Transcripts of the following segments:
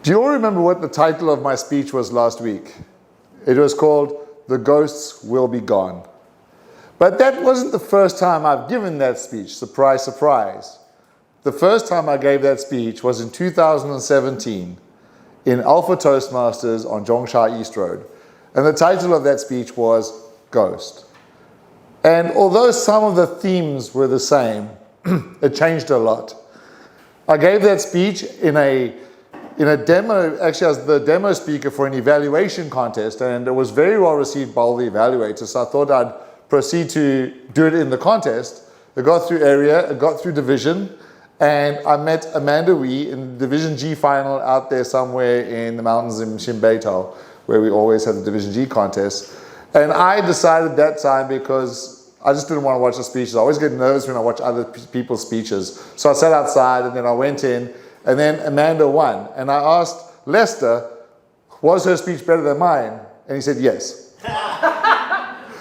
Do you all remember what the title of my speech was last week? It was called The Ghosts Will Be Gone. But that wasn't the first time I've given that speech. Surprise, surprise. The first time I gave that speech was in 2017 in Alpha Toastmasters on Zhongsha East Road. And the title of that speech was Ghost. And although some of the themes were the same, it changed a lot. I gave that speech in a demo, actually I was the demo speaker for an evaluation contest, and it was very well received by all the evaluators, so I thought I'd proceed to do it in the contest. It got through area, it got through division, and I met Amanda Wee in the Division G final out there somewhere in the mountains in Shimbeito, where we always have the Division G contest. And I decided that time, because I just didn't want to watch the speeches. I always get nervous when I watch other people's speeches. So I sat outside and then I went in, and then Amanda won. And I asked Lester, was her speech better than mine? And he said yes.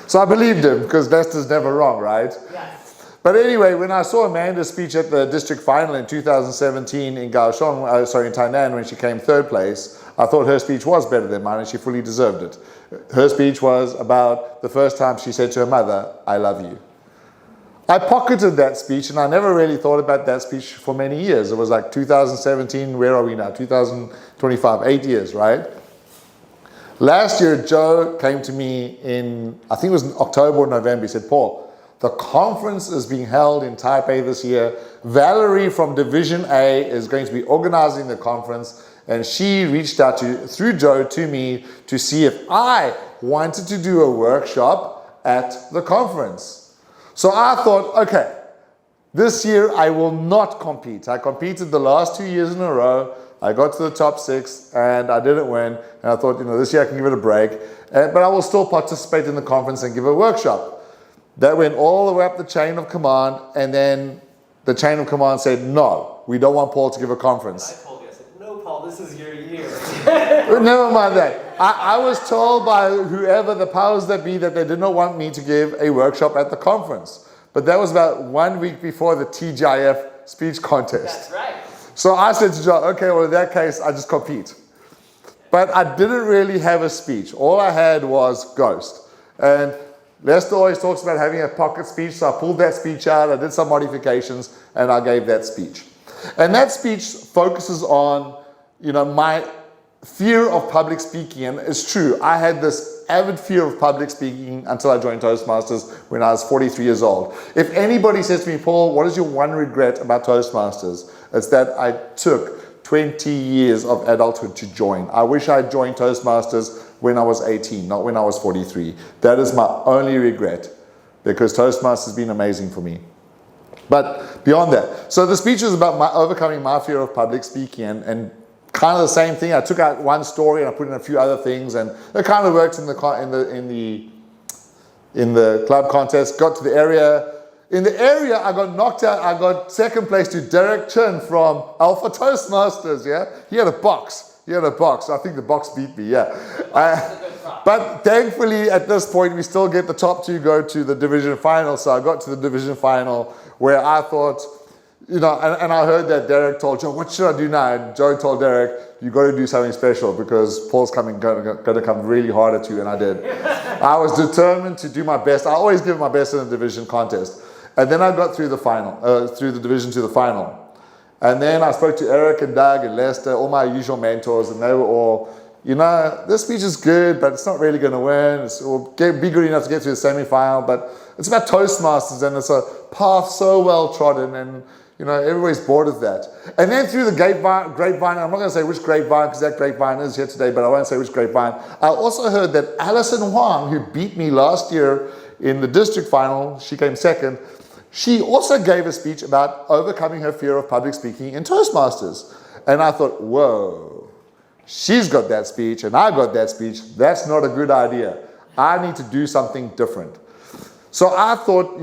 So I believed him, because Lester's never wrong, right? Yes. But anyway, when I saw Amanda's speech at the district final in 2017 in Kaohsiung, in Tainan, when she came third place, I thought her speech was better than mine, and she fully deserved it. Her speech was about the first time she said to her mother, I love you. I pocketed that speech, and I never really thought about that speech for many years. It was like 2017, where are we now? 2025, 8 years, right? Last year, Joe came to me in, I think it was in October or November. He said, Paul, the conference is being held in Taipei this year. Valerie from Division A is going to be organizing the conference, and she reached out through Joe to me to see if I wanted to do a workshop at the conference. So I thought, okay, this year I will not compete. I competed the last 2 years in a row. I got to the top 6 and I didn't win. And I thought, this year I can give it a break. But I will still participate in the conference and give a workshop. That went all the way up the chain of command. And then the chain of command said, no, we don't want Paul to give a conference. I told you, I said, no, Paul, this is your year. Never mind that. I was told by whoever the powers that be that they did not want me to give a workshop at the conference. But that was about 1 week before the TGIF speech contest. That's right. So I said to John, okay, well in that case, I just compete. But I didn't really have a speech. All I had was Ghost. And Lester always talks about having a pocket speech, so I pulled that speech out, I did some modifications, and I gave that speech. And that speech focuses on, my fear of public speaking. And it's true, I had this avid fear of public speaking until I joined Toastmasters when I was 43 years old. If anybody says to me, Paul, what is your one regret about Toastmasters? It's that I took 20 years of adulthood to join. I wish I had joined Toastmasters when I was 18, not when I was 43. That is my only regret, because Toastmasters has been amazing for me. But beyond that, so the speech was about overcoming my fear of public speaking, and kind of the same thing. I took out one story and I put in a few other things, and it kind of worked in the club contest. Got to the area. In the area, I got knocked out. I got second place to Derek Chin from Alpha Toastmasters. Yeah, he had a box. I think the box beat me. Yeah, but thankfully at this point we still get the top 2 go to the division final. So I got to the division final where I thought, and I heard that Derek told Joe, what should I do now? And Joe told Derek, you got to do something special because Paul's going to come really hard at you, and I did. I was determined to do my best. I always give my best in a division contest. And then I got through the final, through the division to the final. And then I spoke to Eric and Doug and Lester, all my usual mentors, and they were all, this speech is good, but it's not really going to win. We'll be good enough to get to the semi-final, but it's about Toastmasters, and it's a path so well trodden, and everybody's bored of that. And then through the grapevine, I'm not going to say which grapevine, because that grapevine is here today, but I won't say which grapevine. I also heard that Alison Huang, who beat me last year in the district final, she came second, she also gave a speech about overcoming her fear of public speaking in Toastmasters. And I thought, whoa, she's got that speech and I got that speech. That's not a good idea. I need to do something different. So I thought,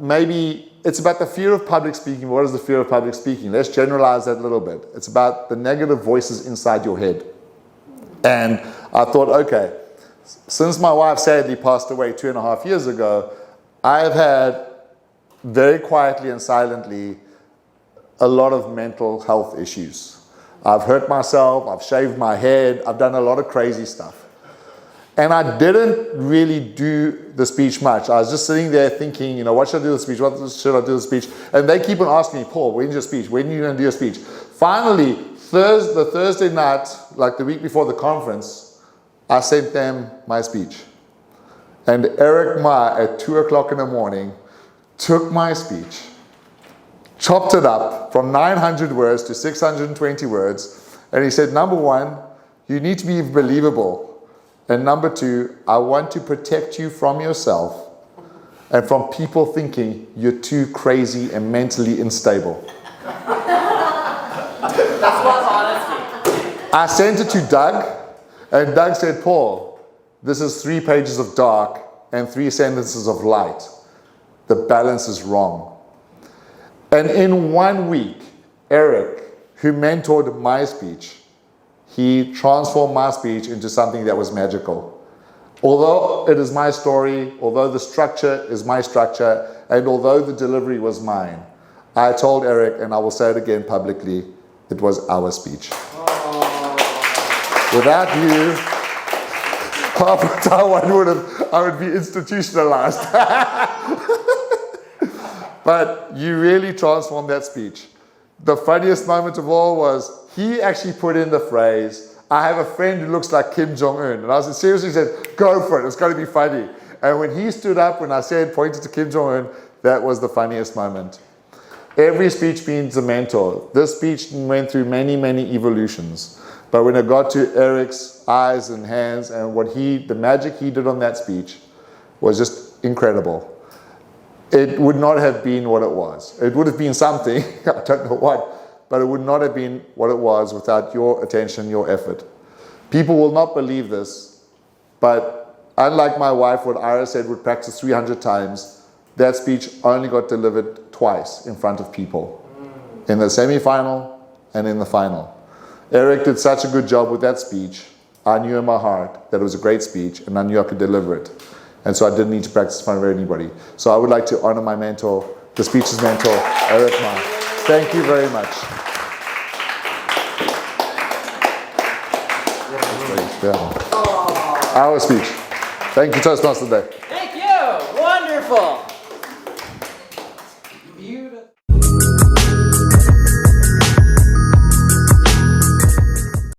maybe it's about the fear of public speaking. What is the fear of public speaking? Let's generalize that a little bit. It's about the negative voices inside your head. And I thought, okay, since my wife sadly passed away 2.5 years ago, I have had very quietly and silently a lot of mental health issues. I've hurt myself, I've shaved my head, I've done a lot of crazy stuff. And I didn't really do the speech much. I was just sitting there thinking, you know, what should I do with the speech? What should I do with the speech? And they keep on asking me, Paul, when's your speech? When are you going to do your speech? Finally, the Thursday night, like the week before the conference, I sent them my speech. And Eric Ma at 2 o'clock in the morning took my speech, chopped it up from 900 words to 620 words. And he said, number one, you need to be believable. And number two, I want to protect you from yourself and from people thinking you're too crazy and mentally unstable. That's what honesty. I sent it to Doug, and Doug said, Paul, this is 3 pages of dark and 3 sentences of light. The balance is wrong. And in 1 week, Eric, who mentored my speech, he transformed my speech into something that was magical. Although it is my story, although the structure is my structure, and although the delivery was mine, I told Eric, and I will say it again publicly, it was our speech. Without you, half of Taiwan I would be institutionalized. But you really transformed that speech. The funniest moment of all was he actually put in the phrase, I have a friend who looks like Kim Jong-un. And I seriously said, go for it, it's got to be funny. And when he stood up, when I said, pointed to Kim Jong-un, that was the funniest moment. Every speech means a mentor. This speech went through many, many evolutions. But when it got to Eric's eyes and hands and the magic he did on that speech was just incredible. It would not have been what it was. It would have been something, I don't know what, but it would not have been what it was without your attention, your effort. People will not believe this, but unlike my wife, what Ira said would practice 300 times, that speech only got delivered twice in front of people, in the semi-final and in the final. Eric did such a good job with that speech. I knew in my heart that it was a great speech and I knew I could deliver it. And so I didn't need to practice in front of anybody. So I would like to honor my mentor, the speech's mentor, Eric Ma. Thank you very much. Our speech. Thank you, Toastmasters Day. Thank you. Wonderful.